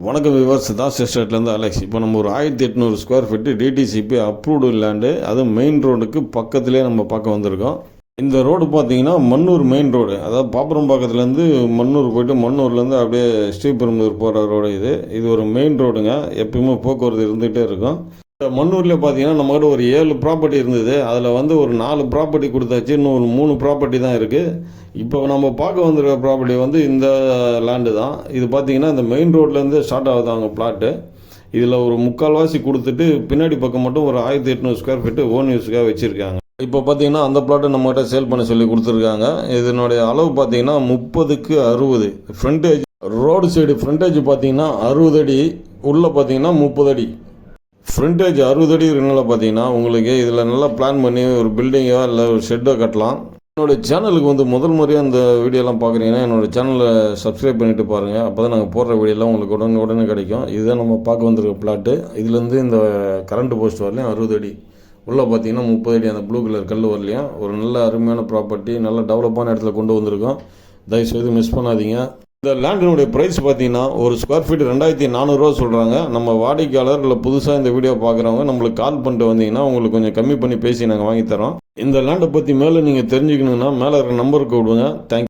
வணக்கம் viewers, Das எஸ்டேட்லேருந்து Alex. இப்போ நம்ம ஒரு 1800 square feet DTCP approved land, அதுவும் மெயின் ரோடுக்கு பக்கத்துலேயே நம்ம பார்க்க வந்திருக்கோம். இந்த ரோடு பார்த்தீங்கன்னா மன்னூர் மெயின் ரோடு, அதாவது பாப்பரம்பாக்கத்துலேருந்து மன்னூர் போய்ட்டு மன்னூர்லேருந்து அப்படியே ஸ்ரீபெரும்புதூர் போகிற ரோடு. இது ஒரு மெயின் ரோடுங்க, எப்பயுமே போக்குவரத்து இருந்துகிட்டே இருக்கும். இந்த மன்னூரில் பார்த்தீங்கன்னா நம்மகிட்ட ஒரு 7 ப்ராப்பர்ட்டி இருந்தது. அதில் வந்து ஒரு 4 ப்ராப்பர்ட்டி கொடுத்தாச்சு, இன்னும் ஒரு 3 ப்ராப்பர்ட்டி தான் இருக்குது. இப்போ நம்ம பார்க்க வந்திருக்க ப்ராப்பர்ட்டி வந்து இந்த லேண்டு தான். இது பார்த்தீங்கன்னா இந்த மெயின் ரோட்லேருந்து ஸ்டார்ட் ஆகுது அவங்க பிளாட்டு. இதில் ஒரு 3/4 கொடுத்துட்டு பின்னாடி பக்கம் மட்டும் ஒரு 1800 ஸ்கொயர் ஃபீட்டு ஓன் யூஸுக்காக வச்சுருக்காங்க. இப்போ பார்த்தீங்கன்னா அந்த பிளாட்டை நம்மகிட்ட சேல் பண்ண சொல்லி கொடுத்துருக்காங்க. இதனுடைய அளவு பார்த்தீங்கன்னா 30க்கு 60. ஃப்ரண்டேஜ் ரோடு சைடு ஃப்ரண்டேஜ் பார்த்தீங்கன்னா 60 அடி, உள்ளே பார்த்தீங்கன்னா 30 அடி. ஃப்ரண்டேஜ் 60 அடி இருக்கனால பார்த்தீங்கன்னா உங்களுக்கு இதில் நல்லா பிளான் பண்ணி ஒரு பில்டிங்கோ இல்லை ஒரு ஷெட்டோ கட்டலாம். என்னோடய சேனலுக்கு வந்து முதல் முறையாக அந்த வீடியோலாம் பார்க்குறீங்கன்னா என்னோடய சேனலை சப்ஸ்கிரைப் பண்ணிவிட்டு பாருங்கள். அப்போ தான் நாங்கள் போடுற வீடியோலாம் உங்களுக்கு உடனே கிடைக்கும். இதுதான் நம்ம பார்க்க வந்திருக்க பிளாட்டு. இதுலேருந்து இந்த கரண்ட் போஸ்ட் வரலையும் 60 அடி, உள்ளே பார்த்தீங்கன்னா 30 அடி அந்த ப்ளூ கலர் கல் வரலையும். ஒரு நல்ல அருமையான ப்ராப்பர்ட்டி, நல்ல டெவலப்பான இடத்துல கொண்டு வந்திருக்கோம். தயவுசெய்து மிஸ் பண்ணாதீங்க. இந்த லேண்டினுடைய ப்ரைஸ் பார்த்தீங்கன்னா ஒரு ஸ்கொயர் ஃபீட் 2400 சொல்கிறாங்க. நம்ம வாடிக்கையாளர் இல்லை புதுசாக இந்த வீடியோ பார்க்குறவங்க நம்மளுக்கு கால் பண்ணிட்டு வந்தீங்கன்னா உங்களுக்கு கொஞ்சம் கம்மி பண்ணி பேசி நாங்கள் வாங்கித்தரோம். இந்த லேண்டை பற்றி மேலே நீங்கள் தெரிஞ்சுக்கணுன்னா மேலே இருக்கிற நம்பருக்கு விடுங்க. தேங்க்யூ.